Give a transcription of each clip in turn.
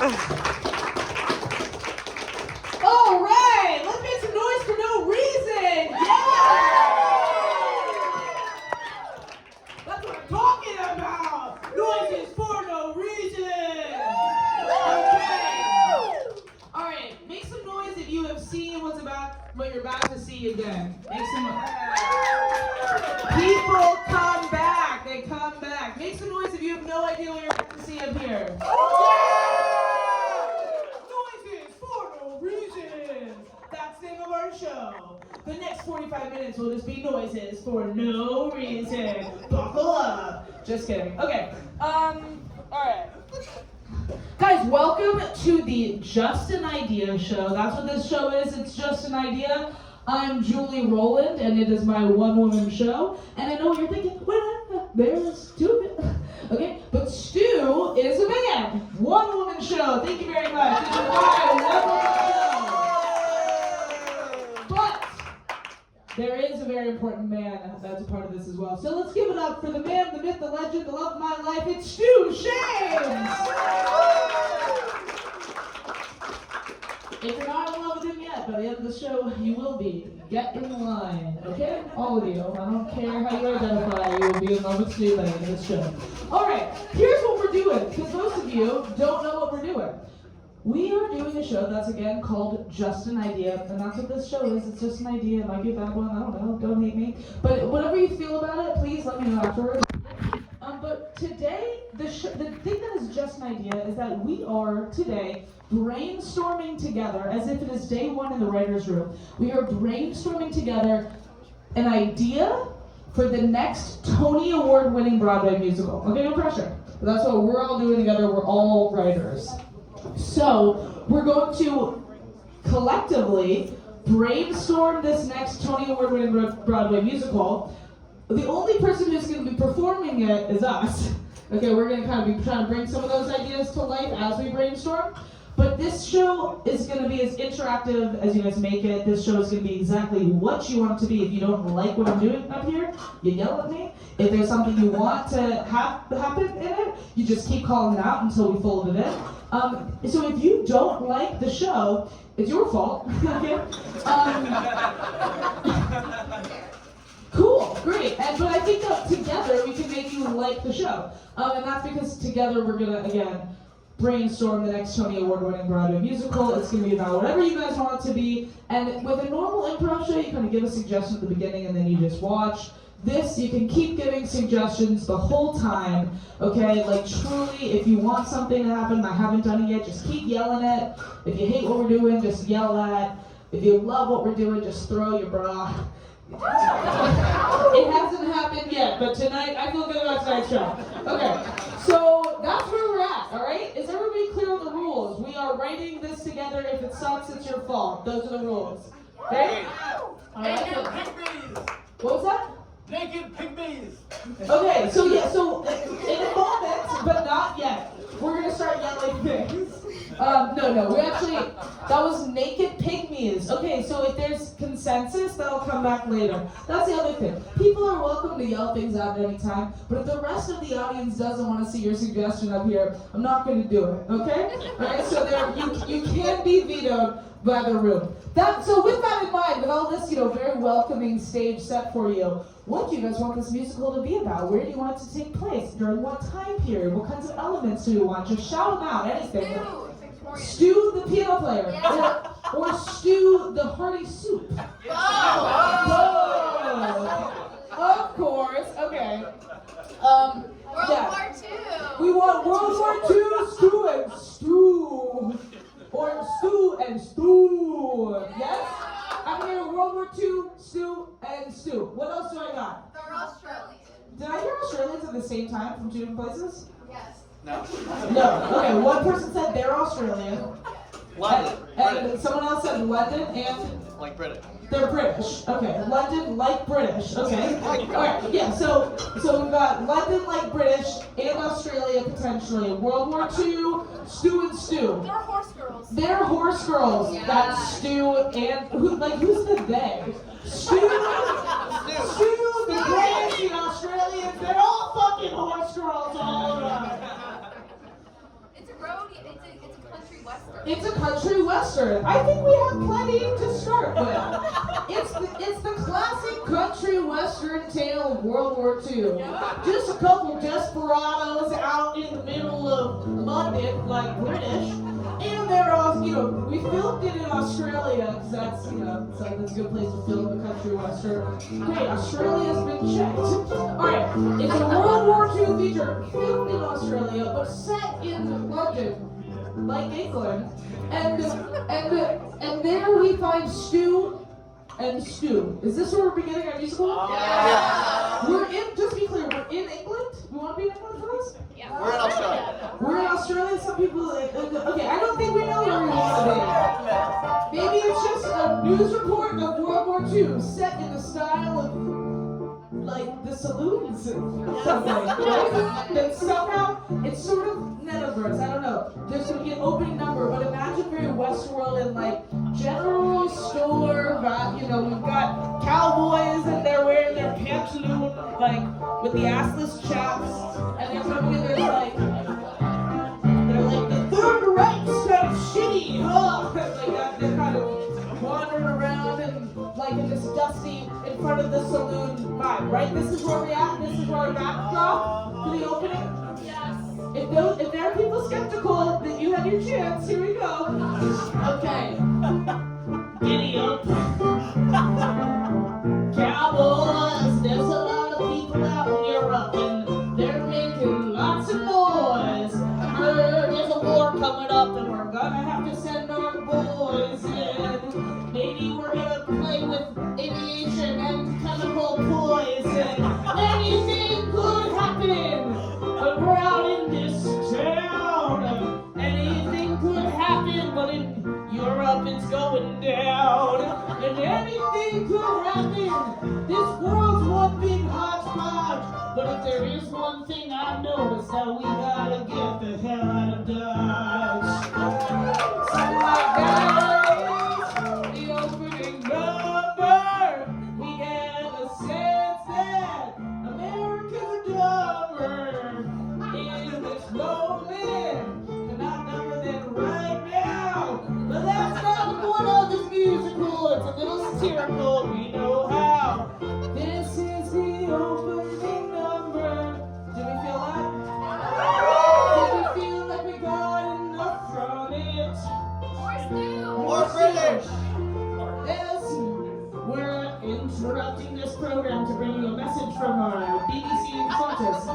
All right, let's make some noise for no reason. Yeah! That's what I'm talking about. Noises for no reason. Okay. All right, make some noise if you have seen what you're about to see again. Make some noise. People come back. They come back. Make some noise if you have no idea what you're about to see up here. Noises for no reason. That's the name of our show. The next 45 minutes will just be noises for no reason. Buckle up. Just kidding. Okay. All right. Guys, welcome to the Just an Idea show. That's what this show is. It's just an idea. I'm Julie Rowland, and it is my one-woman show. And I know what you're thinking. Wait, there's Stu. Okay, but Stu is a man. One-woman show. Thank you very much. This is my one-woman show. But there is a very important man that's a part of this as well. So let's give it up for the man, the myth, the legend, the love of my life. It's Stu Shames. If you're not in love with him yet, by the end of the show, you will be. Get in line, okay? All of you. I don't care how you identify, you will be in love with Stu by the end of the show. All right, here's what we're doing, because most of you don't know what we're doing. We are doing a show that's, again, called Just an Idea, and that's what this show is. It's just an idea. It might be a bad one. I don't know. Don't hate me. But whatever you feel about it, please let me know afterwards. But today, the thing that is just an idea is that we are, today, brainstorming together, as if it is day one in the writer's room. We are brainstorming together an idea for the next Tony Award-winning Broadway musical. Okay, no pressure. But that's what we're all doing together. We're all writers. So, we're going to collectively brainstorm this next Tony Award-winning Broadway musical. The only person who's going to be performing it is us. Okay, we're going to kind of be trying to bring some of those ideas to life as we brainstorm. But this show is going to be as interactive as you guys make it. This show is going to be exactly what you want it to be. If you don't like what I'm doing up here, you yell at me. If there's something you want to happen in it, you just keep calling it out until we fold it in. So if you don't like the show, it's your fault. Okay? Cool, great. But I think that together we can make you like the show. And that's because together we're going to, again, brainstorm the next Tony Award-winning Broadway musical. It's going to be about whatever you guys want it to be. And with a normal improv show, you kind of give a suggestion at the beginning and then you just watch. This, you can keep giving suggestions the whole time, okay? Like, truly, if you want something to happen and I haven't done it yet, just keep yelling it. If you hate what we're doing, just yell that. If you love what we're doing, just throw your bra. It hasn't happened yet, but tonight, I feel good about tonight's show. Okay, so that's where we're at, all right? Is everybody clear on the rules? We are writing this together. If it sucks, it's your fault. Those are the rules. Okay? All right. Naked pygmies! What was that? Naked pygmies! Okay, so in a moment, but not yet, we're gonna start yelling things. No, we actually, that was naked pygmies. Okay, so if there's consensus, that'll come back later. That's the other thing. People are welcome to yell things out at any time, but if the rest of the audience doesn't want to see your suggestion up here, I'm not gonna do it, okay? Alright, so you can be vetoed by the room. So with that in mind, with all this, very welcoming stage set for you, what do you guys want this musical to be about? Where do you want it to take place? During what time period? What kinds of elements do you want? Just shout them out, anything. Stu the piano player. Yeah. Or Stu the hearty soup. Of course, okay. World War II. We want World War II, Stu and Stu. Or Stu and Stu. Yes? I'm here, World War II, Stu and Stu. What else do I got? They're Australian. Did I hear Australians at the same time from two different places? Yes. No. No. Okay, one person said they're Australian. London. And someone else said London and? Like British. They're British. Okay. London like British. Okay. Alright, yeah, so we've got London like British and Australia potentially. World War II, Stu and Stu. They're horse girls. They're horse girls. Yeah. That's Stu and who's the they? Stu, the British, the Australians, they're all fucking horse girls all around. It's a road. It's a western. It's a country western. I think we have plenty to start with. It's the classic country western tale of World War II. Just a couple desperados out in the middle of London, like British. And they're all, we filmed it in Australia, because that's, it's like that's a good place to film a country western. Great, Australia's been checked. Alright, it's a World War II feature filmed in Australia, but set in London, like England. And there we find Stu and Stu. Is this where we're beginning our musical? Yeah. We're in, just to be clear, we're in England? We want to be in England for this? Yeah. We're in Australia. We're in Australia, some people, okay, I don't think we know where we want to be. Maybe it's just a news report of World War II set in the style of, like, the saloons or something, right? That somehow, it's sort of metaverse, I don't know. There's going to be an opening number, but imagine we're in Westworld and, like, general store, we've got cowboys and they're wearing their pantaloon, like, with the assless chaps, and they're coming in, they're like, the Third Reich's kind of shitty, huh? Like that, they're kind of wandering around and like in this dusty in front of the saloon vibe, right? This is where we're at. This is where our backdrop for the opening. Yes. If there are people skeptical that you have your chance, here we go. Okay. Giddy up. Cowboys, there's a lot of people out in Europe and they're making lots of noise. There's a war coming up and we're gonna have to send our boys in. Maybe we're gonna play with aviation and chemical poison. Anything could happen, but we're out in this town. Anything could happen, but in Europe it's going down. And anything could happen. This world's one big hodgepodge. But if there is one thing I've noticed, that we gotta get the hell out of Dodge. So my guys, the opening number, we get a sense that Americans are dumber in this moment. They're not dumber than right now. But that's not the point of this musical. It's a little satirical. We know how. This is the opening number. Did we feel that? Did we feel like we got enough from it? More British. Yes, we're interrupting this program to bring you a message from our BBC scientists.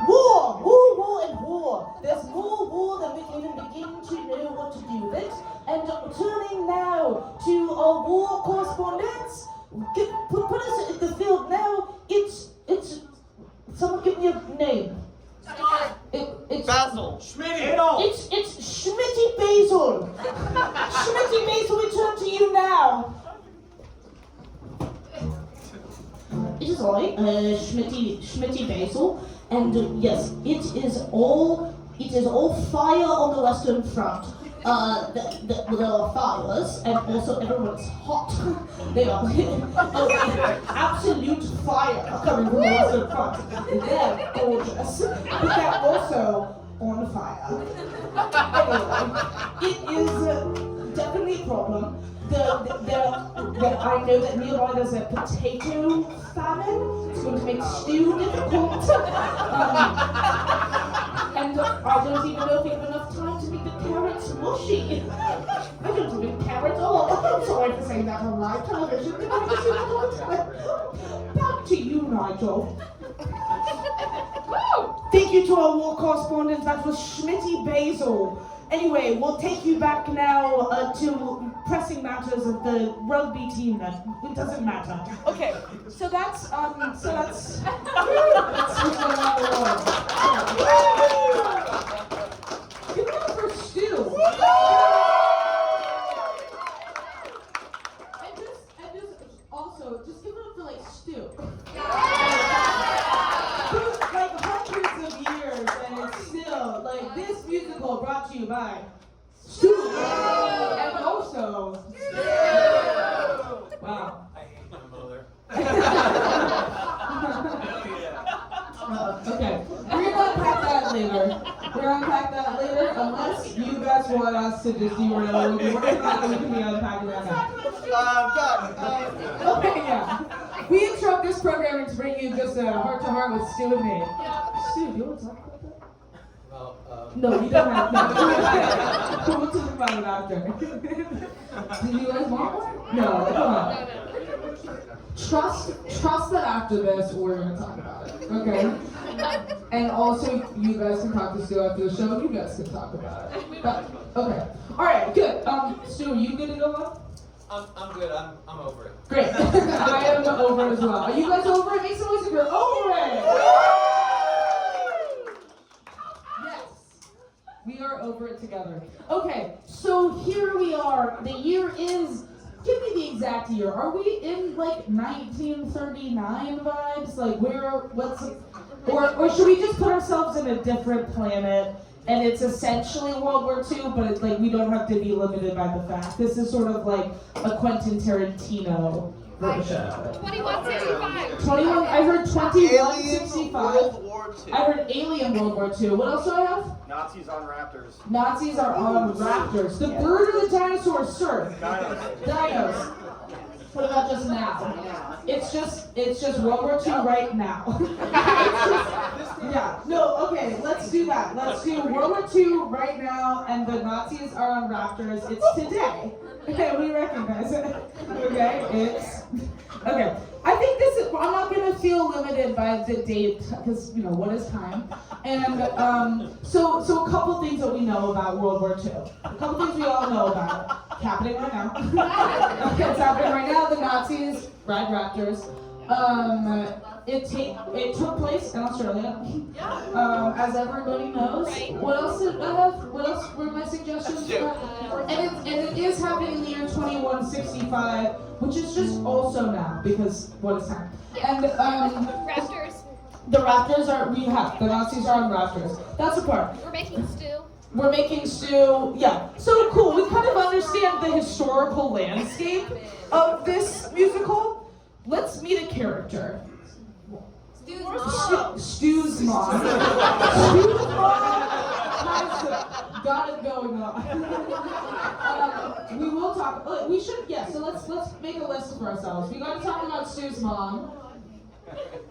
War, and war. There's more war than we can even begin to know what to do with it. And turning now to our war correspondents, put us in the field now. It's. Someone give me a name. It's Basil. Schmitty. It's Schmitty Basil. Schmitty Basil, we turn to you now. It is I, Schmitty Basil, and yes, it is all fire on the Western Front. There are fires, and also everyone's hot. They are absolute fire coming from the Western Front. They're gorgeous, but they're also on fire. Anyway, it is definitely a problem. I know that nearby there's a potato famine. It's going to make stew difficult. And I don't even know if we have enough time to make the carrots mushy. I don't even carrots. I'm sorry for saying that on live television. Back to you, Nigel. Thank you to our war correspondents. That was Schmitty Basil. Anyway, we'll take you back now to pressing matters of the rugby team. That it doesn't matter. Okay, so that's what's going on the world. Give it up for Stu. And just also just give it up for like Stu. Like hundreds of years, and it's still like this musical brought to you by Stu. And also wow. I hate my mother. Okay, we're gonna unpack that later. We'll unpack that later, unless you guys want us to just do whatever we're working on. We can be unpacking that now. Okay, yeah. We interrupt this programming to bring you just a heart-to-heart with Stu and me. Stu, do you want to talk about that? Well, No, you don't have to. We'll talk about it after. Do you guys want one? No, come on. Trust that after this, we're going to talk about it, okay? And also, you guys can talk to Stu after the show, and you guys can talk about it. But, okay. All right, good. Stu, are you good to go on? I'm good. I'm over it. Great. I am over it as well. Are you guys over it? Make some noise if you're over it. Yes. We are over it together. Okay, so here we are. The year is, give me the exact year. Are we in like 1939 vibes? Like or should we just put ourselves in a different planet and it's essentially World War II, but it's like we don't have to be limited by the fact. This is sort of like a Quentin Tarantino version of it. 2165. 21, I heard 2165. World War II. I heard Alien World War II. What else do I have? Nazis on raptors. Nazis are on raptors. The bird or the dinosaur, sir? Dinos. What about just now? It's just World War II right now. Yeah. No, okay, let's do that. Let's do World War II right now and the Nazis are on raptors. It's today. Okay, we recognize it. Okay, okay. I think this is, I'm not gonna feel limited by the date, because, you know, what is time? And so a couple things that we know about World War II. A couple things we all know about. Happening right now. Okay, it's happening right now. The Nazis ride raptors. It took place in Australia. As everybody knows. What else did I have? What else were my suggestions? And it is happening in the year 2165, which is just also now, because what is time? And Raptors. the raptors the Nazis are on raptors. That's a part. We're making stew. We're making stew, yeah. So cool, we kind of understand the historical landscape of this musical. Let's meet a character. Stew's mom. Stew's mom. Stew's mom has got it going on. We will talk, we should, yeah, so let's make a list for ourselves. We gotta talk about Stew's mom.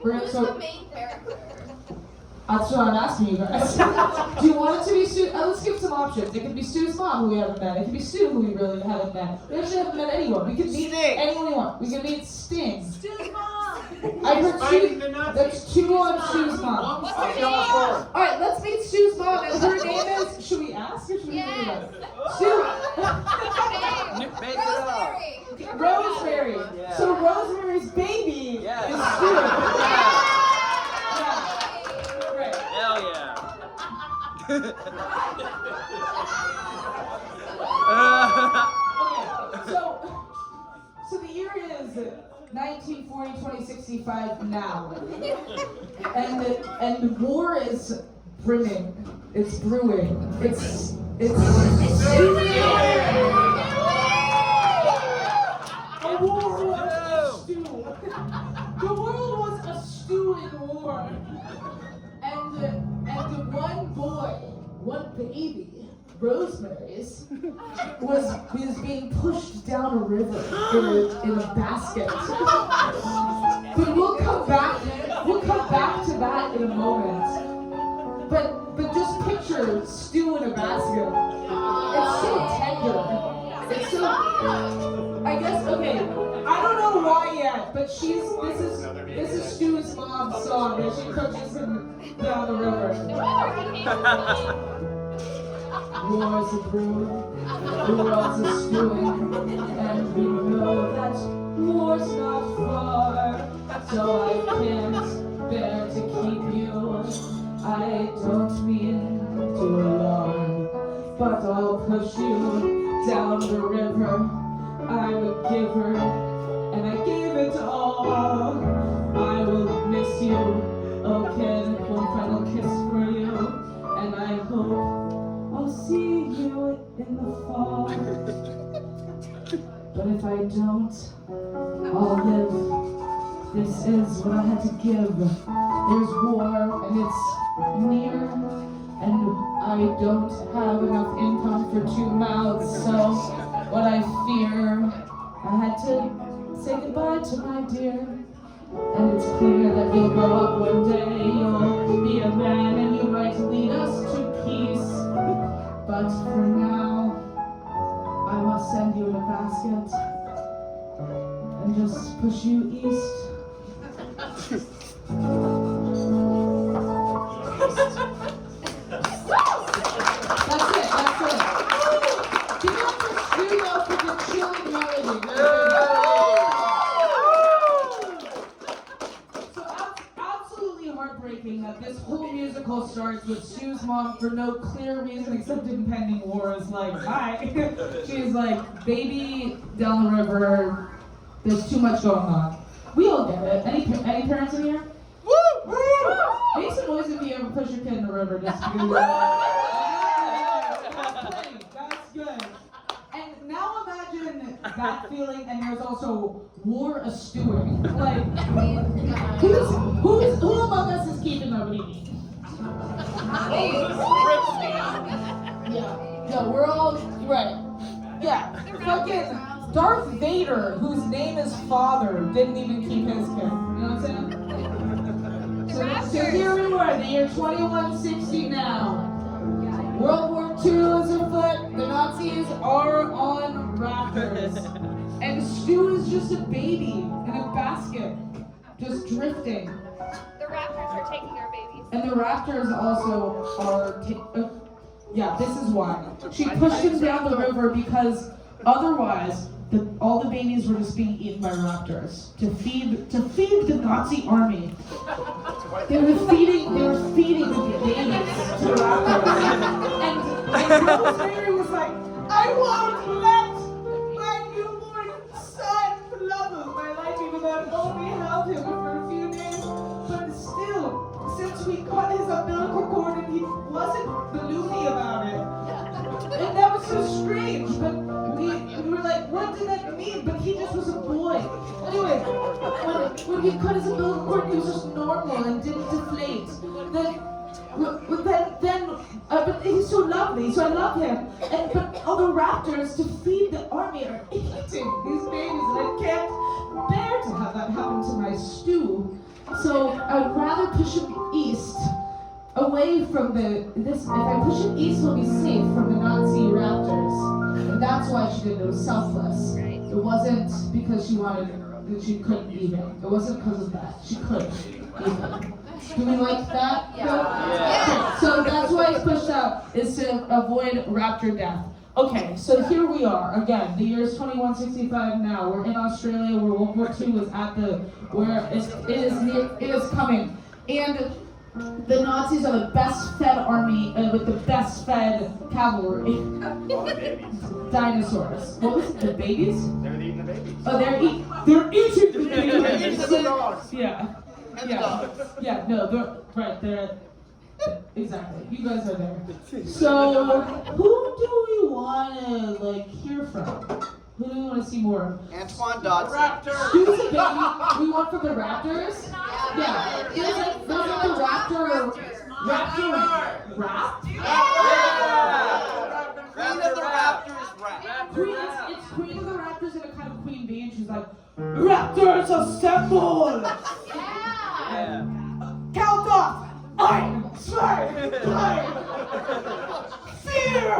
Who's the main character? That's what I'm asking you guys. Do you want it to be Stu? Let's give some options. It could be Stu's mom, who we haven't met. It could be Stu, who we really haven't met. We actually haven't met anyone. We could meet anyone we want. We could meet Sting. Stu's mom. I heard Stu. That's two on Stu's mom. What's her name? Alright, let's meet Stu's mom. And her name is, should we ask or should we think about it? Stu. Rosemary. Rosemary. Yeah. So Rosemary's baby is Stu. Hell yeah. Okay, so the year is 1940, 2065 now. And the war is brimming. It's brewing. It's a war was a stew. The world was a stew in war. And one baby, Rosemary's, was being pushed down a river in a basket. But we'll come back to that in a moment. But just picture stew in a basket. It's so tender. It's so, I guess, okay, I don't know why yet, but this is Stu's mom's song that she pushes him down the river. Wars are brewing, wars are stewing, and we know that war's not far. So I can't bear to keep you. I don't mean to alarm, but I'll push you down the river. I'm a giver, and I give it all. I will miss you, oh kid, one final kiss for you, and I hope I'll see you in the fall. But if I don't, I'll live. This is what I had to give. There's war, and it's near, and don't have enough income for 2 mouths, so what I fear, I had to say goodbye to my dear. And it's clear that you'll grow up one day, you'll be a man, and you might lead us to peace. But for now, I must send you in a basket and just push you east. That's it. Give it up for Stu though for the chilling melody. So absolutely heartbreaking that this whole musical starts with Stu's mom for no clear reason except impending war is like, hi. She's like, baby down the river, there's too much going on. We all get it. Any parents in here? Woo! Make some noise if you ever push your kid in the river just to do that. That's good. And now imagine that feeling, and there's also war stewing. Like, who among us is keeping a baby? Yeah. No, we're all right. Yeah. Fucking Darth Vader, whose name is Father, didn't even keep his kid. You know what I'm saying? So here we were, the year 2160 now. World War II is afoot, the Nazis are on raptors. And Stu is just a baby in a basket, just drifting. The raptors are taking our babies. And the raptors also are, yeah, this is why. She pushed him down the river because otherwise, all the babies were just being eaten by raptors to feed the Nazi army. They were feeding the babies to the raptors. And Rosemary was like, I won't let my newborn son love my life, even though I've only held him for a few days. But still, since we cut his umbilical cord and he wasn't balloony about it. And that was so strange, but we were like, what did that mean? But he just was a boy. Anyway, when he cut his umbilical cord, he was just normal and didn't deflate. But he's so lovely, so I love him. But all the raptors to feed the army are eating these babies, and I can't bear to have that happen to my Stu. So I would rather push him east, away from if I push him east, he'll be safe from the Nazi raptors. And that's why she did it. It was selfless. It wasn't because she couldn't eat him. It wasn't because of that. She couldn't eat him. Do we like that? Yeah. So that's why it's pushed out, is to avoid raptor death. Okay, so here we are again. The year is 2165 now. We're in Australia, where World War II was it is coming, and the Nazis are the best fed army with the best fed cavalry. Dinosaurs. What was it? The babies? They're eating the babies. Oh, they're eating the babies. The dogs. Yeah. And the dogs. Yeah, no, they're exactly. You guys are there. So, who do we want to hear from? Who do we want to see more of? Antoine Dodson. Raptor. Who's a baby? We want from the Raptors? Yeah. There's like the Raptor. Rap? Queen of the Raptors rap. It's Queen of the Raptors in a kind of Queen bee, and she's like, Raptors assemble! Yeah. Count off! Ein, zwei, drei! Fear!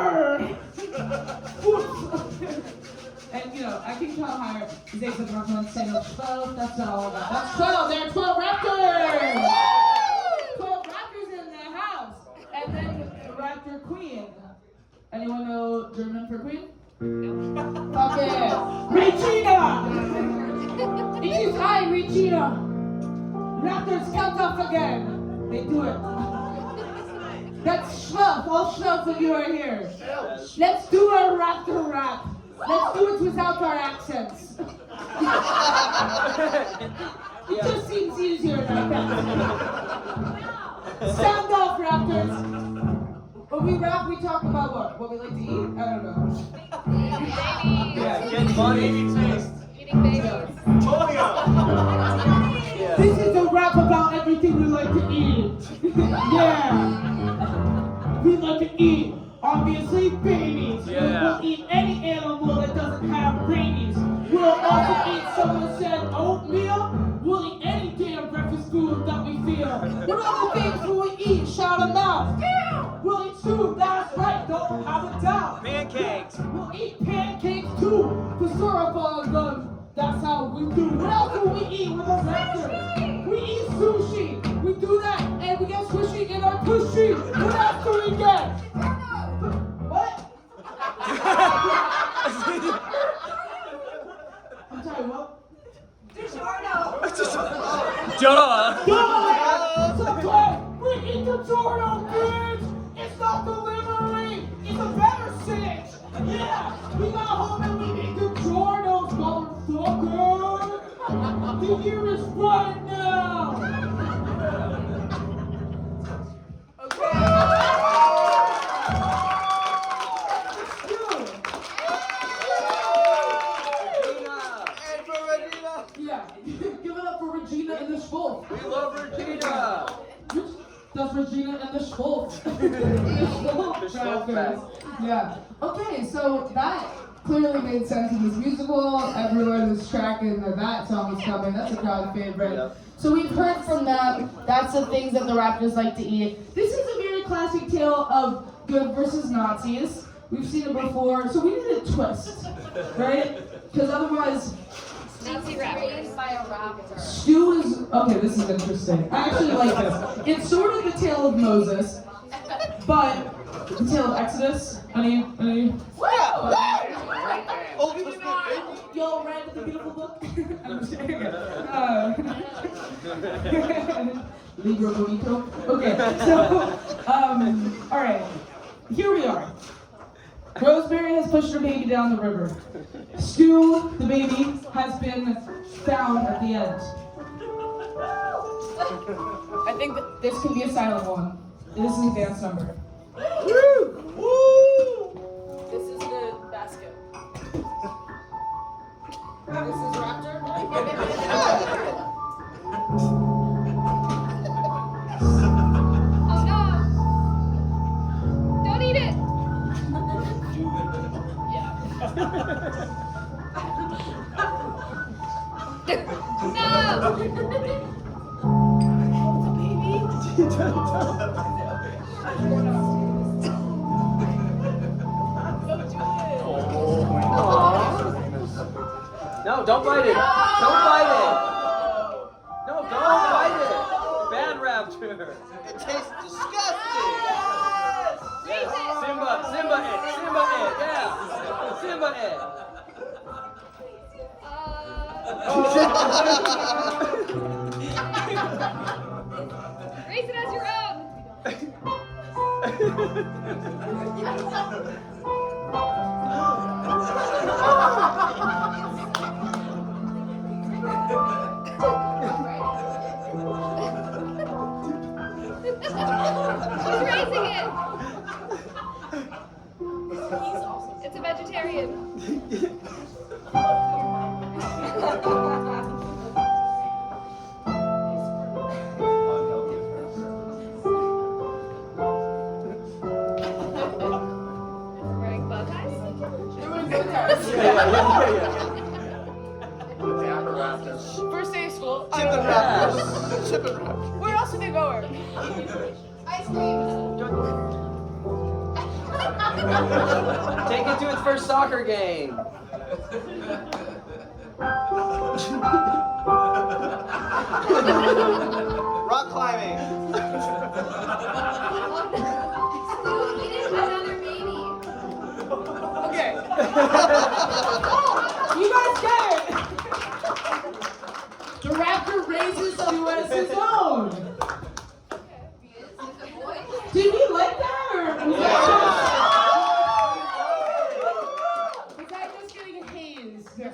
And I can count higher. 6, 7, 8, 9, 10, 12. That's all about. That's 12. There are 12 raptors! 12 raptors in the house. And then the raptor queen. Anyone know German for queen? Fuck it. Regina! It is I, Regina. Raptors count off again. They do it. That's Schluff. All Schluffs of you are here. Let's do our raptor rap. Let's do it without our accents. It just seems easier like that. Sound off, raptors. When we rap, we talk about what? What we like to eat? I don't know. Yeah, get money. Eating babies. This is a rap about everything we like to eat. Yeah. We raptors like to eat? Obviously, babies. Yeah. We'll eat any animal that doesn't have rabies. We'll also eat someone said oatmeal. We'll eat any damn breakfast food that we feel. What other things will we eat? Shout them out. We'll eat soup, that's right, don't have a doubt. Pancakes. We'll eat pancakes too. The syrup on them, that's how we do. What else will we eat with a raptor? We eat sushi. We do that and we get squishy in our tushy. What else do we get? What? I'm sorry, what? Duh. Sometimes we eat the Jordan, bitch! It's not delivery, it's a better cinch! Yeah, we got home and we ate the Jordos, motherfucker! The year is right now! Yeah, give it up for Regina and the Schwolf. We love Regina. That's Regina and the Schwolf. The Schwolf Fest. Yeah. Okay, so that clearly made sense in this musical. Everyone was tracking that song was coming. That's a crowd favorite. Yep. So we've heard from them. That's the things that the Raptors like to eat. This is a very classic tale of good versus Nazis. We've seen it before, so we need a twist, right? Because otherwise, Nazi raptors. By a raptor. Stu is, okay, this is interesting. I actually like this. It's sort of the tale of Moses, but the tale of Exodus. Any? Oh, he was good, Y'all read the beautiful book? I'm just kidding. Libro bonito. Okay, so, all right. Here we are. Rosemary has pushed her baby down the river. Stu, the baby, has been found at the end. I think that this can be a silent one. This is a dance number. This is the basket. This is Raptor. Oh no! Don't eat it! No, don't bite it. Don't bite it. No, don't bite it. Bad raptor. It tastes disgusting. Yes. Simba it. Yeah. Simba it. Raise it as your own! Who's raising it? It's a vegetarian. Wearing bow ties? First day of school. Chippin' raptors. Chippin' raptors. Where else are they going? Ice cream. Take it to its first soccer game. Rock climbing. It is another baby. Okay. You guys get it. The raptor raises Stu as his own. Did we like that, or was that just getting a haze? Okay.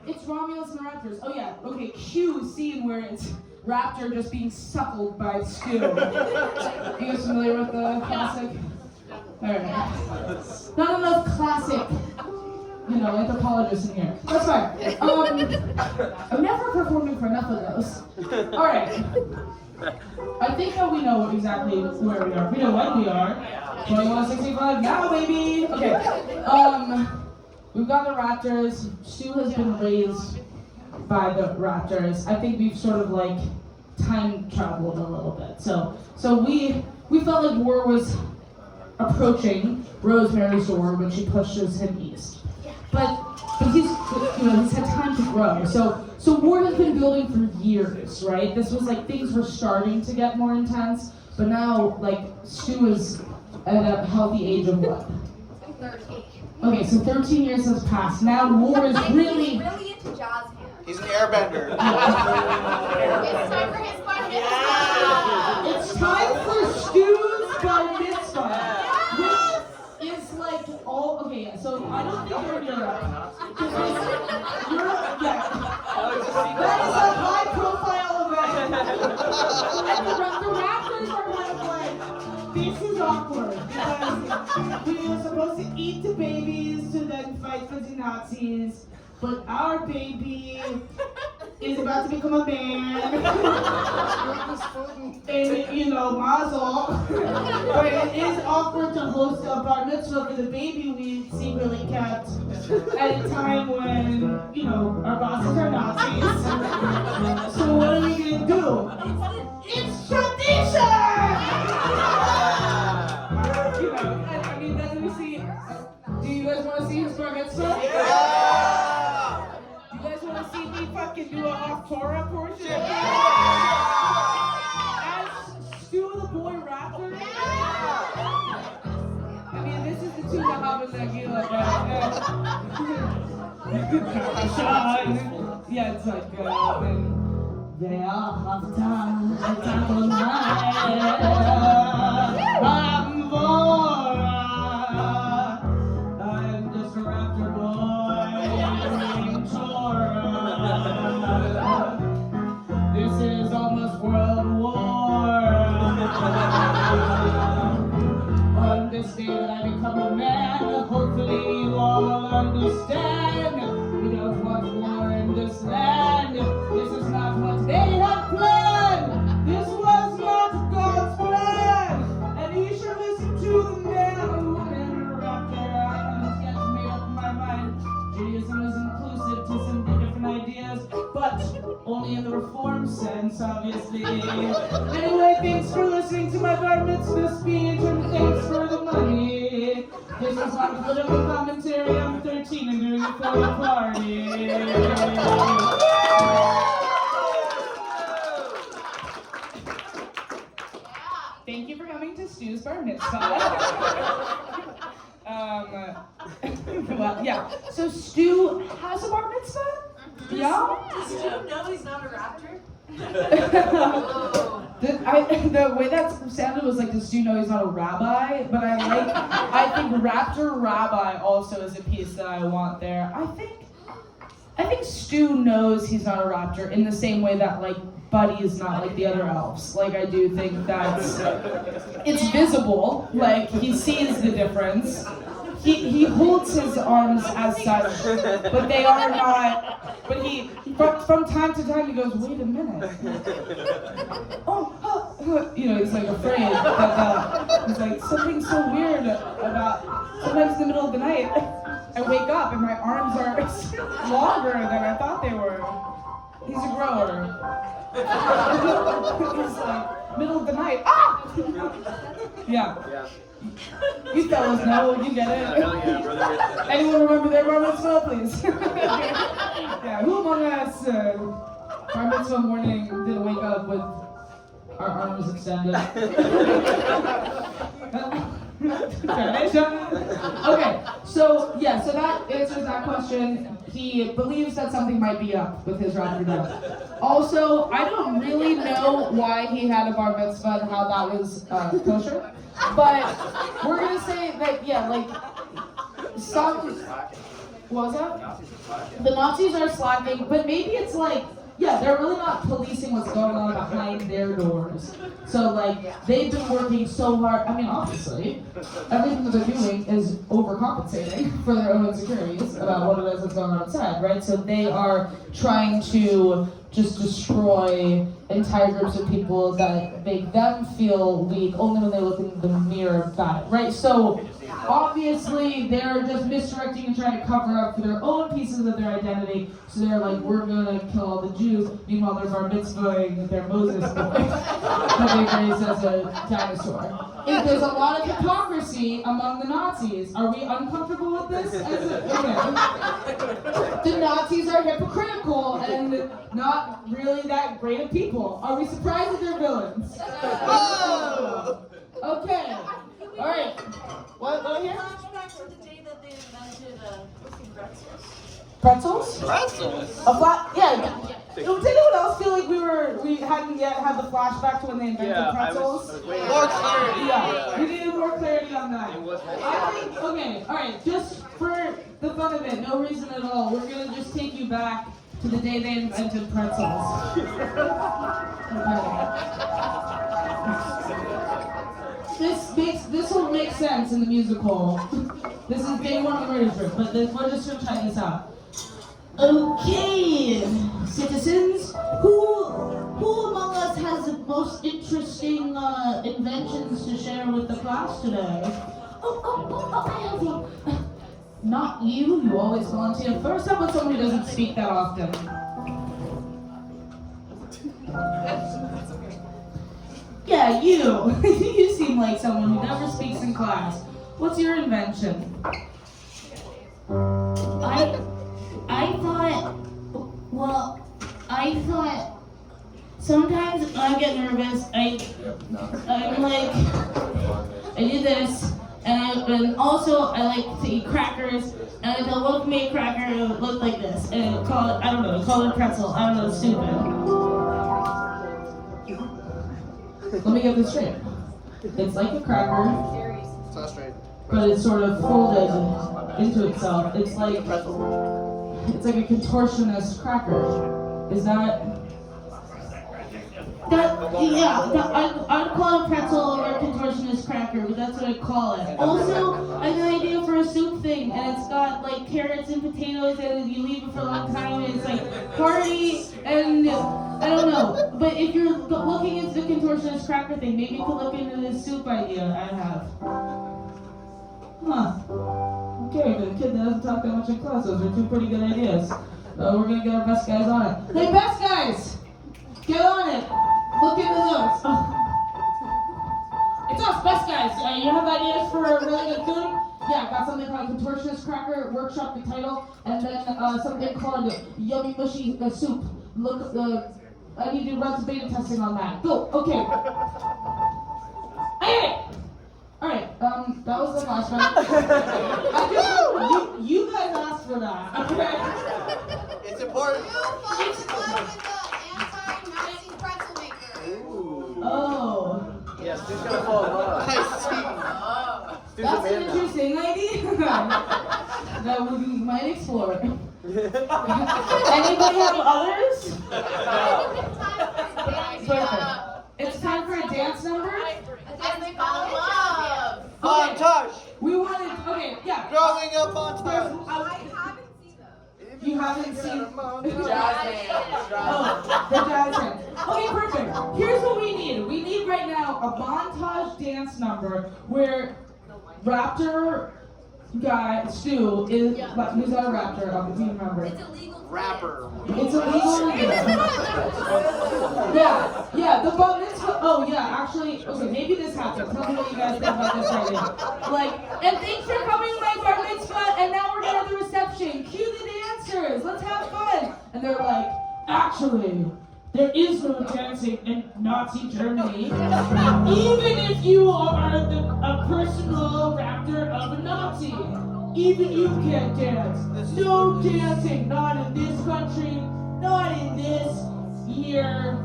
It's Romulus and the Raptors. Oh yeah. Okay. Cue scene where it's Raptor just being suckled by Stu. You guys familiar with the classic? Alright. Not enough classic, anthropologists in here. That's fine. I'm never performing for enough of those. Alright. I think that we know exactly where we are. We know when we are. 2165 now, baby. Okay. We've got the Raptors. Stu has been raised by the Raptors. I think we've sort of like time traveled a little bit. So we felt like war was approaching Rosemary's door when she pushes him east. But he's had time to grow. So war has been building for years, right? This was like things were starting to get more intense, but now like Stu is at a healthy age of what? 30. Okay, so 13 years has passed. Now war is really. He's really into jazz hands. He's an airbender. It's time for his bar mitzvah. It's time for Stu's bar mitzvah, which is like all. Okay, yeah. So I don't think you're in Europe. That is a high-profile event. And the Raptors are kind of like, this is awkward because we were supposed to eat the babies to then fight for the Nazis, but our baby is about to become a man. And mazel. But it is awkward to host a bar mitzvah for the baby we secretly kept at a time when, our bosses are Nazis. So what are we gonna do? It's tradition! I mean, that's what we see. Do you guys want to see his bar mitzvah? Yeah! You guys want to see me fucking do a off-Torah portion? As Stu the Boy Raptor? I mean, this is the tune that happens at Gila, yeah, it's like, I'm just a raptor boy named Torah. This is almost World War. On this day that I become a man, hopefully you all understand. We don't want war in this land. This is not what they had planned. This was not God's plan. And you should listen to the man or woman raptor. I haven't yet made up my mind. Judaism is inclusive to some different ideas, but only in the reform sense, obviously. Anyway, thanks for listening to my bar mitzvah speech, and thanks for the money. This is my political commentary. I'm 13 and doing a full party. Thank you for coming to Stu's bar mitzvah. Well, yeah. So Stu has a bar mitzvah? Yeah? Does Stu know he's not a raptor? The way that sounded was like, does Stu know he's not a rabbi? But I think raptor rabbi also is a piece that I want there. I think Stu knows he's not a raptor in the same way that like Buddy is not like the other elves. Like I do think it's visible. Like he sees the difference. He holds his arms as such, but they are not. But from time to time he goes, wait a minute. He's like afraid that he's like something's so weird about. Sometimes in the middle of the night, I wake up and my arms are longer than I thought they were. He's a grower. He's like middle of the night. Ah! Yeah. You fellas know, you get it. Anyone remember their bar mitzvah, please? Yeah, who among us bar mitzvah morning didn't wake up with our arms extended? Okay, so that answers that question. He believes that something might be up with his raptor dog. Also, I don't really know why he had a bar mitzvah and how that was kosher. But we're gonna say that, some. What was that? The Nazis are slacking, but maybe it's like, they're really not policing what's going on behind their doors. So they've been working so hard. I mean, obviously, everything that they're doing is overcompensating for their own insecurities about what it is that's going on outside, right? So they are trying to just destroy entire groups of people that make them feel weak only when they look in the mirror. Got it, right? So obviously they're just misdirecting and trying to cover up for their own pieces of their identity. So they're like, we're gonna kill all the Jews. Meanwhile, they're bar mitzvahing their Moses boy that they raised as a dinosaur. If there's a lot of hypocrisy among the Nazis, are we uncomfortable with this? Okay. The Nazis are hypocritical and not really that great of people. Are we surprised that they're villains? Okay. All right. What here? Flashback to the day that they invented Pretzels? Pretzels? A flat? Yeah. Did anyone else feel like we hadn't yet had the flashback to when they invented pretzels? More clarity. Yeah, we needed more clarity on that. It was I think, okay, alright, just for the fun of it, no reason at all, we're gonna just take you back to the day they invented pretzels. Okay. This will make sense in the musical. This is day one of the writer's room, but we're just gonna try this out. Okay, citizens, who among us has the most interesting inventions to share with the class today? Oh, I have one. Not you, you always volunteer first. How about someone who doesn't speak that often? Yeah, you. You seem like someone who never speaks in class. What's your invention? I thought sometimes I get nervous. I do this, and also I like to eat crackers, and I thought, what if we made a cracker that would look like this, and call it a pretzel. I don't know, it's stupid. Let me get this straight. It's like a cracker, It's not straight. but it's sort of folded into itself. It's like a contortionist cracker. Is that? I'd call it pretzel or a contortionist cracker, but that's what I call it. Also, I have an idea for a soup thing, and it's got like carrots and potatoes, and you leave it for a long time, and it's like hearty, and I don't know. But if you're looking into the contortionist cracker thing, maybe you could look into this soup idea I have. Huh. Okay, for the kid that doesn't talk that much in class, those are two pretty good ideas. We're gonna get our best guys on it. Hey, best guys! Get on it! Look into those. Oh. It's us, best guys. You have ideas for a really good food? Yeah, got something called Contortionist Cracker, workshop the title, and then something called Yummy Mushy Soup. Look, I need to run some beta testing on that. Go, okay. Hey! Alright, that was the last one. You guys asked for that, okay? It's important. You follow with the anti-Nazi pretzel maker. Oh. Yes, who's gonna fall in love? I see. That's an interesting idea. That we might explore. Anybody have others? Perfect. It's time for a dance number? As they fall in love. Montage. We wanted, okay, yeah. Growing up montage. I haven't seen those. You haven't seen Jazz Oh, the jazz hands. Okay, perfect. Here's what we need. We need right now a montage dance number where Raptor guy, Stu, is, who's not a raptor, I can't remember. It's illegal. Rapper. It's illegal. Yeah, the bar mitzvah. Oh yeah, actually, okay, maybe this happened. Tell me what you guys think about this right now. Like, and thanks for coming to my bar mitzvah, and now we're gonna have the reception. Cue the dancers, let's have fun. And they're like, actually, there is no dancing in Nazi Germany. Even if you are a personal raptor of a Nazi. Even you can't dance. No dancing, not in this country, not in this year,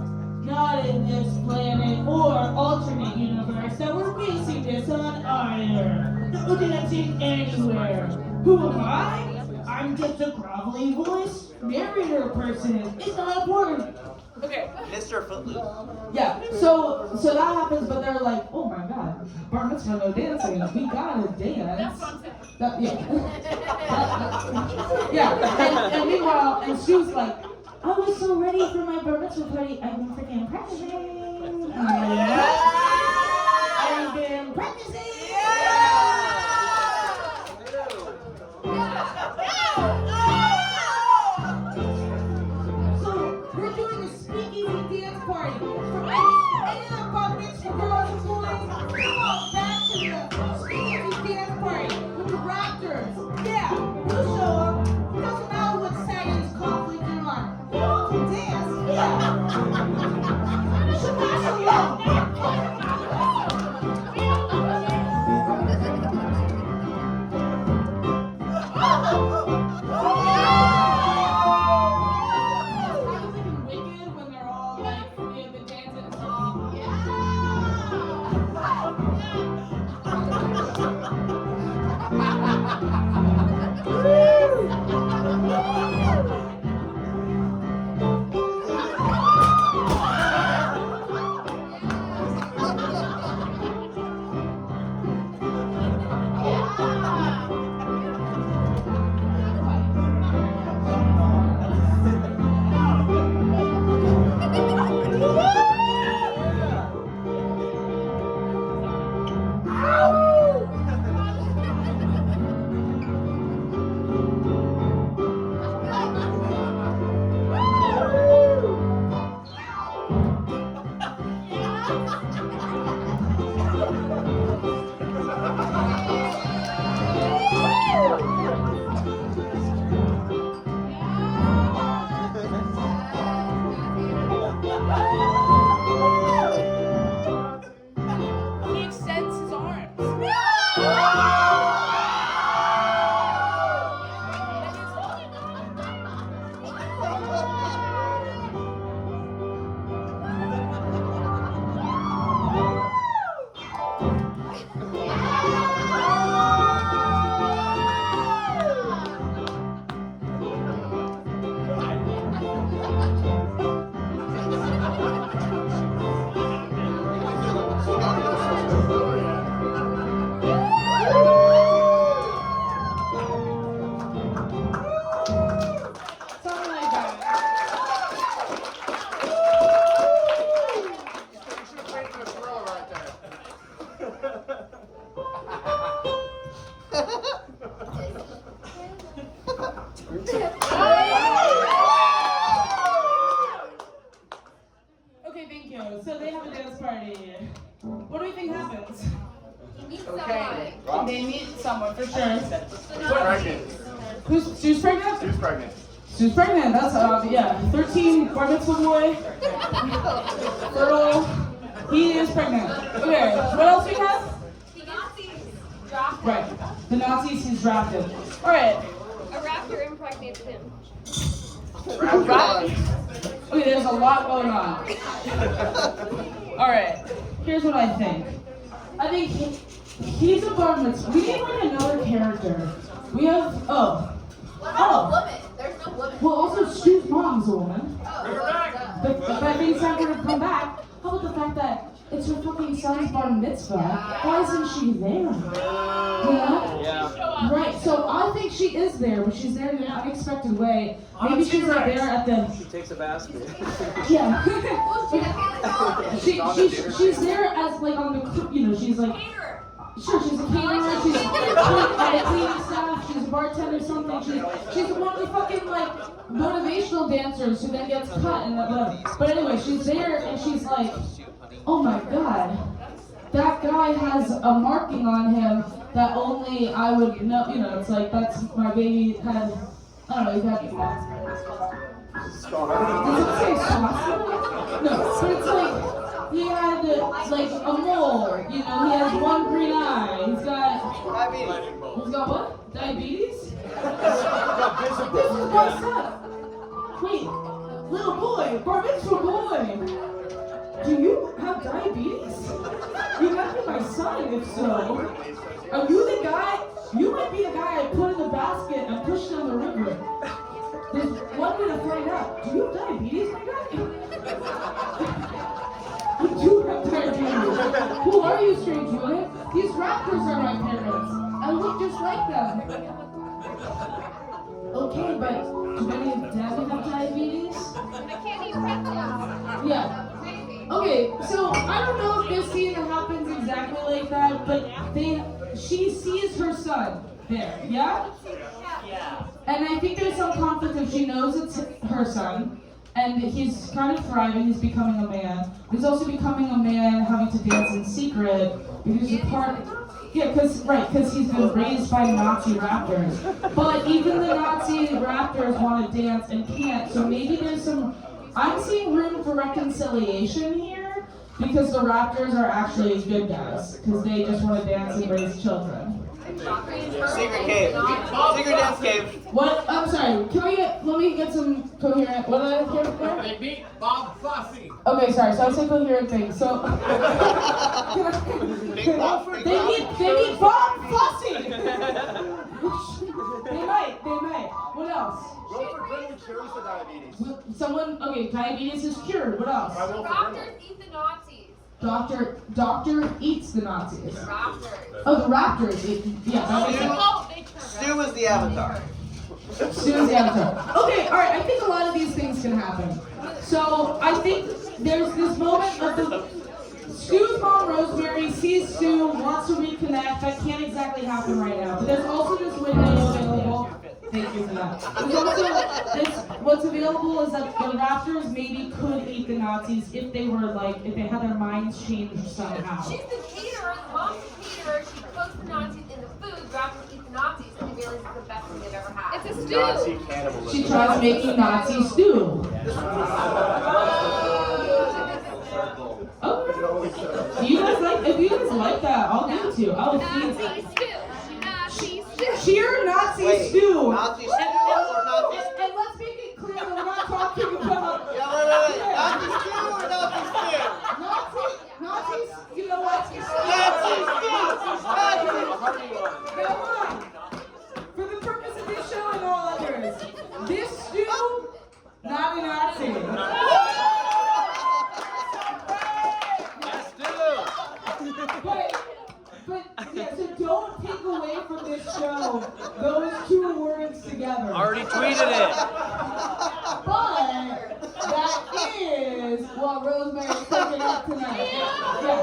not in this planet, or alternate universe that we're basing this on either. No dancing anywhere. Who am I? I'm just a grovelly voice narrator person. It's not important. Okay. Mr. Footloose. Yeah, so that happens, but they're like, oh my god, bar mitzvah, no dancing, we gotta dance. Yeah. Yeah, and meanwhile, and Stu's like, I was so ready for my bar mitzvah party. I've been freaking practicing. I've been practicing. So we're doing a speakeasy dance party for any of the bar mitzvah girls and boys. Come on, back to the speakeasy dance party with the raptors. Yeah, we'll show up. Doesn't matter what science conflict you're on. You all can dance. Yeah. Shabbat shalom. He extends his arms. Something like that. Okay, thank you. So they have a dance party. What do you think happens? They meet someone for sure. She's pregnant? She's pregnant. She's pregnant. That's yeah. 13 bar mitzvah boy. Fertile. He is pregnant. Okay. What else do we have? Right. The Nazis he's drafted. All right. A raptor impregnates him. Okay, there's a lot going on. All right. Here's what I think. I think he's a bar mitzvah. We need like another character. We have What about a woman? There's no woman. well also Stu's mom's a woman. Oh, But that means time for her to come back. How about the fact that it's her fucking son's bar mitzvah? Why isn't she there? Yeah. Yeah. Right. So I think she is there, but she's there in an unexpected way. Maybe she's like there at the She takes a basket. yeah. She's there as like on the she's like sure she's a caterer, she's a cleaning staff, she's a bartender, something. She's one of the fucking like motivational dancers who then gets cut and but anyway, she's there and she's like, oh my god, that guy has a marking on him that only I would know. It's like that's my baby had. I don't know. He got. Does it say swastika? No, but it's like he had like a mole. He has one green eye. He's got what? Diabetes? This is messed up. Wait, little boy, bar mitzvah boy. Do you have diabetes? You might be my son, if so. Are you the guy? You might be the guy I put in the basket and pushed down the river. There's one way to find out. Do you have diabetes, my guy? I do have diabetes. Who are you, strange unit? These raptors are my parents. I look just like them. Okay, but do any of them have diabetes? I can't eat pretzels. Yeah. Okay, so I don't know if this scene happens exactly like that, but she sees her son there, yeah? Yeah. And I think there's some conflict if she knows it's her son, and he's kind of thriving, he's becoming a man. He's also becoming a man having to dance in secret, because he's a part. Yeah, because he's been raised by Nazi raptors. But even the Nazi raptors want to dance and can't, so maybe there's some. I'm seeing room for reconciliation here, because the raptors are actually good guys, because they just want to dance and raise children. Secret cave. Secret dance cave. What? I'm sorry. Let me get some coherent. What did I hear before? They beat Bob Fosse. Okay, sorry. So I said coherent things. So Big Bob. Big they Bob. need Bob Fosse. They might. What else? Go for Gremlin cures the diabetes. Someone. Okay, diabetes is cured. What else? I will for Gremlin. Raptors eat the Nazis. Doctor eats the Nazis. Raptors. Oh, the raptors. Yeah, that makes sense. Oh, they turn Stu is the avatar. Sue's the avatar. Okay, alright, I think a lot of these things can happen. So, I think there's this moment of Stu's mom, Rosemary, sees Stu, wants to reconnect. That can't exactly happen right now. But there's also this window available. Thank you for that. There's also what's available is that the raptors maybe could eat the Nazis if they had their minds changed somehow. She's the caterer, the mom's the caterer, she puts the Nazis in the food, Raptors eat the Nazis, and they realize it's the best thing they've ever had. It's a stew! Nazi cannibalism. She tries making Nazi stew. Okay. If you guys like that, I'll give it to you. I'll feed Nazi stew! Nazi stew! Sheer Nazi Wait, stew. Nazi stew or Nazi stew? And let's make it clear that we're not talking about Yeah, wait. Nazi stew or Nazi stew? Nazis. You know what? Nazi stew! Hardy one. Come on. For the purpose of this show and all others, this stew, not a Nazi. Let's do. But yeah, so don't take away from this show those two words together. Already tweeted it. But that is what Rosemary's cooking up tonight. Yeah.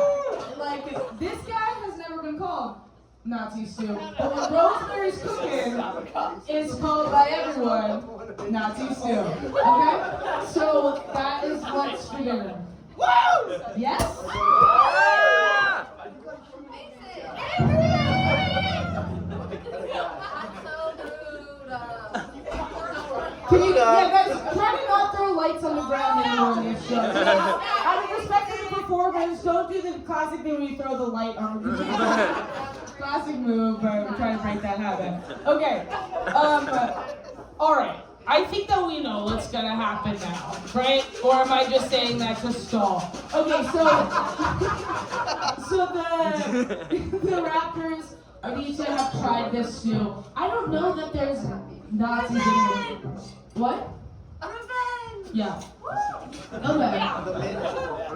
Like, this guy has never been called Nazi stew. But what Rosemary's cooking is called by everyone Nazi stew. Okay? So that is what's for dinner. Woo! Yes? Ah! Can you, yeah, guys, try to not throw lights on the ground anymore in this show. Out of respect for the performers, don't do the classic thing where you throw the light on the classic move, but we're trying to break that habit. Okay, alright. I think that we know what's gonna happen now, right? Or am I just saying that to stall? Okay, so the Raptors are need to have tried this stew. I don't know that there's Nazis in it. What? A revenge! Yeah. Okay.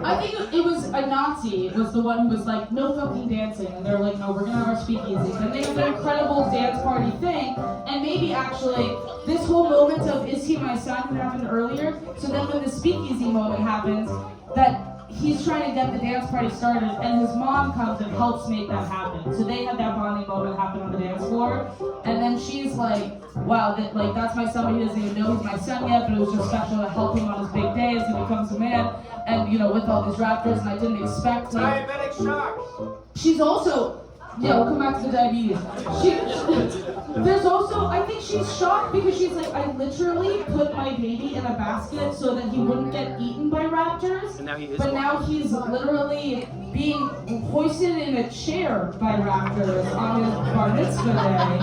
I think it was a Nazi was the one who was like, no fucking dancing. And they're like, no, we're gonna have our speakeasies. And they have an incredible dance party thing. And maybe actually, this whole moment of, is he my son, who happened earlier. So then when the speakeasy moment happens, that he's trying to get the dance party started, and his mom comes and helps make that happen. So they had that bonding moment happen on the dance floor. And then she's like, wow, that's my son, but he doesn't even know he's my son yet, but it was just special to help him on his big day as he becomes a man, and with all these raptors, and I didn't expect Diabetic shock. She's also, we'll come back to the diabetes. There's also, I think she's shocked because she's like, I literally put my baby in a basket so that he wouldn't get eaten by raptors, And now he is but one. now he's literally being hoisted in a chair by raptors on his bar mitzvah day.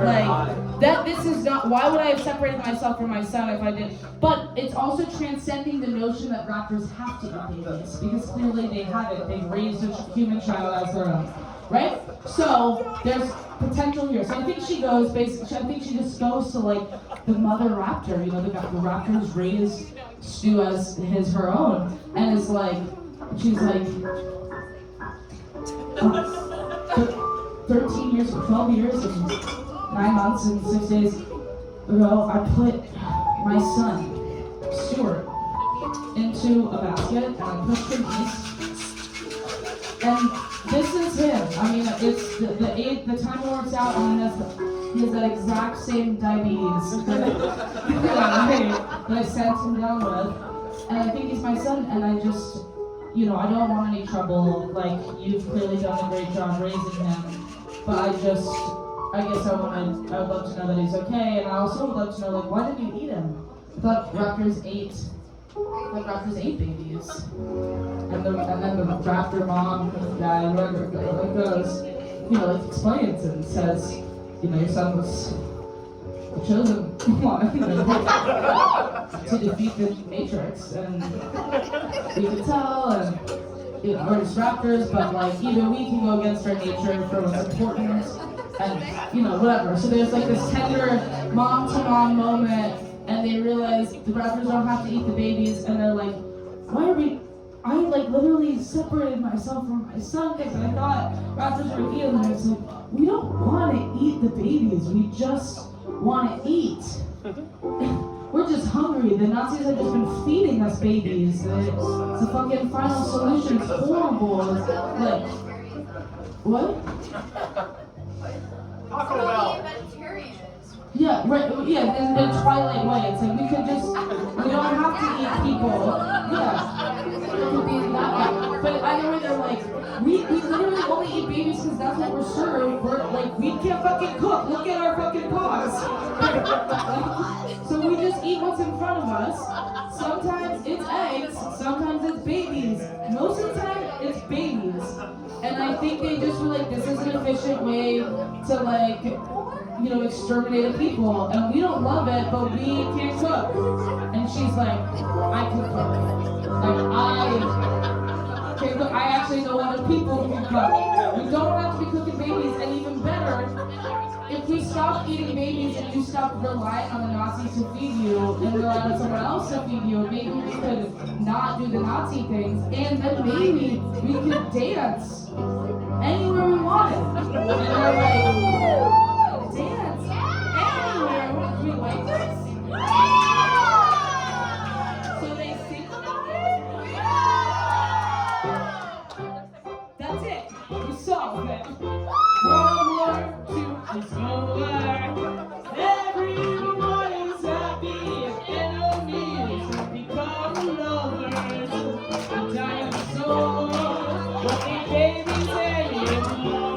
Like, this is not, why would I have separated myself from my son if I did? But it's also transcending the notion that raptors have to eat babies, because clearly they haven't. They've raised a human child as their own. Right? So, there's potential here. So I think she goes, basically, I think she just goes to the mother raptor, the raptors raised Stu as her own. And is like, she's like, 13 years, 12 years, and 9 months and 6 days. ago, I put my son, Stuart, into a basket and I pushed him east. And this is him. I mean, it's the time works out and he has that exact same diabetes that I sent him down with. And I think he's my son, and I just, I don't want any trouble. Like, you've clearly done a great job raising him, but I guess I would love to know that he's okay, and I also would love to know, like, why didn't you eat him? I thought raptors ate babies. And then the raptor mom, guy, whoever goes, explains and says, your son was the chosen one to defeat the Matrix, and we could tell, and we're just raptors, but like even we can go against our nature for what's important, and whatever. So there's like this tender mom-to-mom moment, and they realize the raptors don't have to eat the babies, and they're like, why are we? I like literally separated myself from my son because I thought raptors were eating them. And it's like, we don't want to eat the babies. We just want to eat. We're just hungry. The Nazis have just been feeding us babies. It's a fucking final solution. It's horrible. It's like, what? Taco Bell. Yeah, right. Yeah, in a Twilight way. It's like we don't have to eat people. Yeah, it could be that way. But either way, they're like, we literally only eat babies because that's what we're served. We're like, we can't fucking cook. Look at our fucking paws. So we just eat what's in front of us. Sometimes it's eggs. Sometimes it's babies. Most of the time, it's babies. And I think they just were like, this is an efficient way to like, exterminate a people, and we don't love it, but we can't cook. And she's like, I can cook. Like, I can cook. I actually know other people who can cook. We don't have to be cooking babies, and even better, if we stop eating babies and you stop relying on the Nazis to feed you and rely on someone else to feed you, maybe we could not do the Nazi things, and then maybe we could dance anywhere we wanted. And they're like, dance anywhere. We like this? So they think about it? That's it. We solved it. World War II is over. Everyone is happy. Enemies become lovers. The dinosaurs won't eat babies anymore.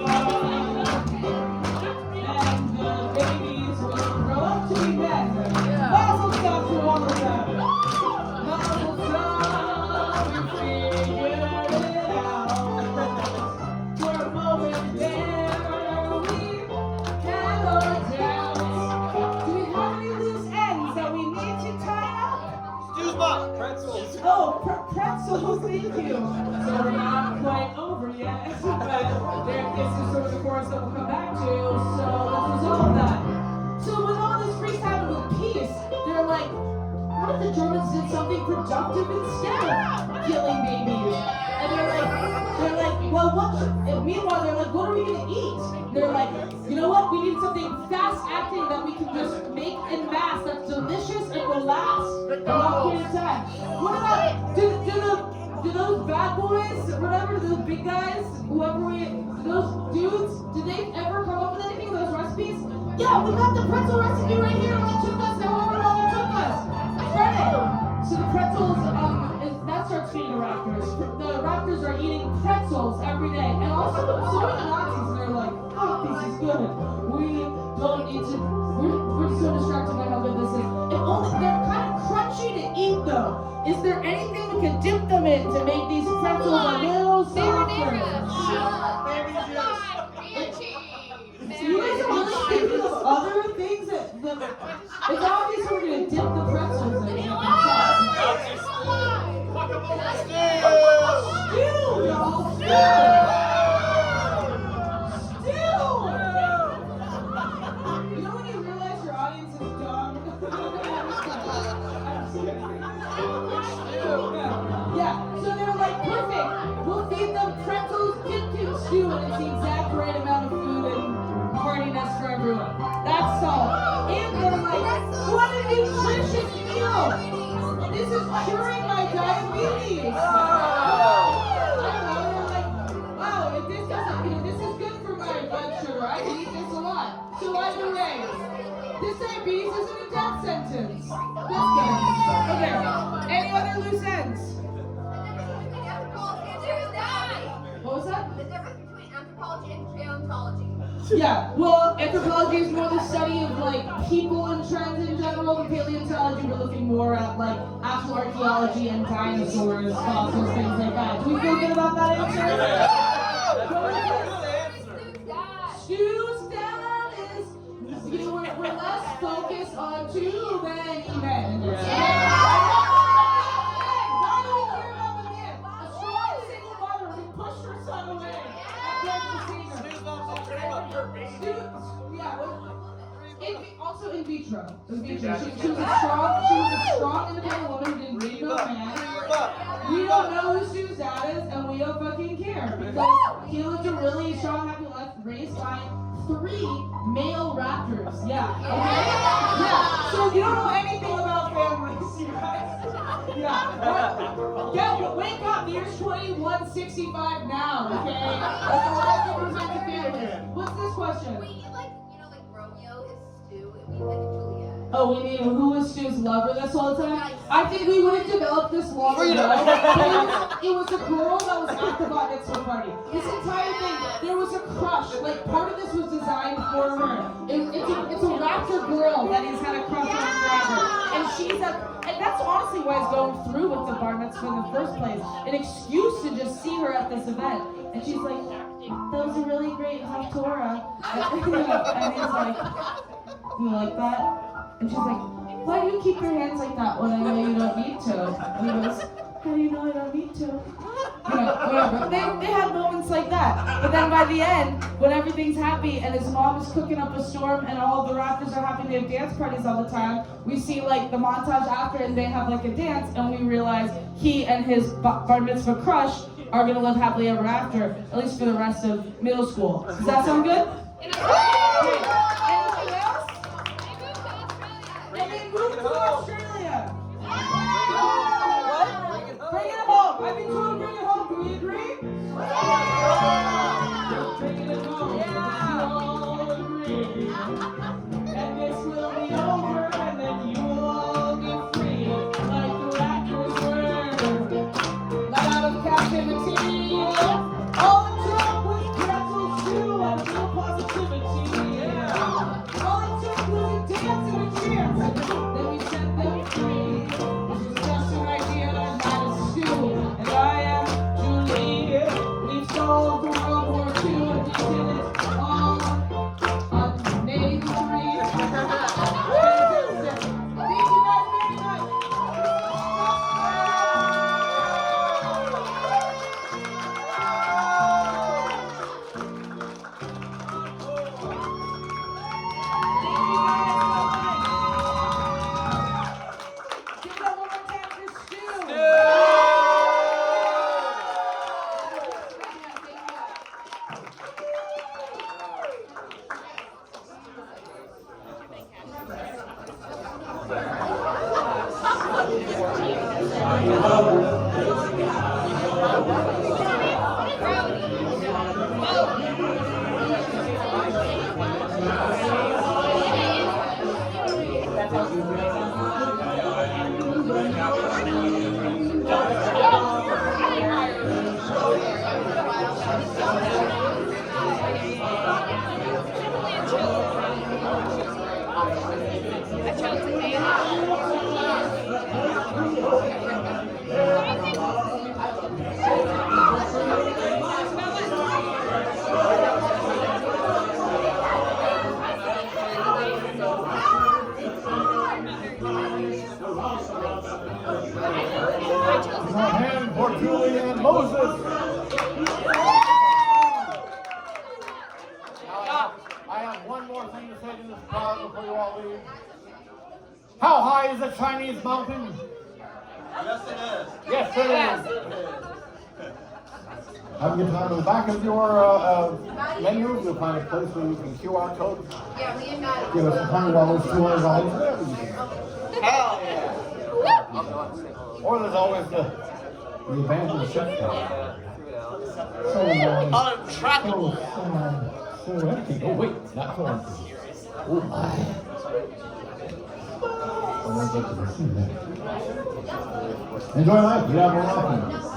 Pretzels, thank you. So we're not quite over yet, but this is sort of the chorus that we'll come back to, so let's resolve that. So with all this freestyling with peace, they're like, what if the Germans did something productive instead of killing babies? And they're like, well, and meanwhile, they're like, what are we gonna eat? They're like, you know what, we need something fast-acting that we can just make en masse that's delicious and will last a long period of time. What about, do those bad boys, whatever, those big guys, those dudes, did they ever come up with anything with those recipes? Yeah, we got the pretzel recipe right here. It took us however long it took us. Try it. So the pretzels, that starts feeding the raptors. The raptors are eating pretzels every day. And also, so are the Nazis. They're like, oh, this is good. We don't need to, we're so distracted by how good this is. If only, they're kind of crunchy to eat though. Is there anything we can dip them in to make these pretzels a little softer? So you guys are really thinking of other things that it's obvious we're gonna dip the pretzels in. Still, y'all. Still. You know when you realize your audience is dumb? Yeah, so they're like, perfect. We'll feed them pretzels, kid stew, and it's the exact right amount of food and heartiness for everyone. That's all. And they're like, So by the way, diabetes isn't a death sentence. That's good. Okay. Any other loose ends? What was that? The difference between anthropology and paleontology. Yeah, well, anthropology is more the study of like people and trends in general. The paleontology, we're looking more at like actual archaeology and dinosaurs, fossils, things like that. Do we feel good about that answer? Stu's dad is, you know, we're less focused on too many men. Why do we care about the man? A strong single mother who pushed her son away after seeing her. Also in vitro. In vitro. She was a strong independent woman who didn't need no man. We don't know who Stu's dad is, and we don't fucking care because he lived a really strong, happy life raised by 3 male raptors. Yeah. Okay. Yeah. So if you don't know anything about families, you guys. Yeah. Wake up. The year's 2165 now. Okay. That's a lot of represent the family. What's this question? We need like Romeo is Stu, and we need like a Juliet. Oh, we need who was Stu's lover this whole time? I think we would have developed this long ago. It was a girl that was at the bat mitzvah party. This entire thing, there was a crush. Like part of this was designed for her. It's a raptor girl that he's had a crush on forever, and and that's honestly why he's going through with the bar mitzvah in the first place. An excuse to just see her at this event, and she's like, "That was a really great Haftorah," and he's like, "You like that?" And she's like, "Why do you keep your hands like that when I know you don't need to?" And he goes, "How do you know I don't need to?" Whatever. They had moments like that. But then by the end, when everything's happy and his mom is cooking up a storm and all the raptors are happy, they have dance parties all the time, we see like the montage after and they have like a dance and we realize he and his bar mitzvah crush are going to live happily ever after, at least for the rest of middle school. Does that sound good? Anything else? And they moved to Australia. What? Bring it home. I've been told to bring it home. Do we agree? Bring it home. Yeah. We all agree. And this will be over, and then you will all be free, like the raptors were. Let out of captivity. All it took was pretzels too, and real positivity. Yeah. All it took was a dance and a chance. Then we set them free. This is just an idea, not a stew. And I am Julie. We sold for World War II, and we did it all on May 3. Thank you guys very much. Give it up one more time for Stu. Hand for Julie and Moses. I have one more thing to say to this crowd before you all leave. How high is the Chinese mountain? Yes, it is. Yes, it is. Have you time on the back of your menu? You'll find a place where you can QR code. Yeah, we and Matt. Give us $100, $200, whatever you can. Hell yeah. Or there's always the abandoned ship. So Untrackable. empty. Oh wait, not so empty. Oh my. Enjoy life. You have more life.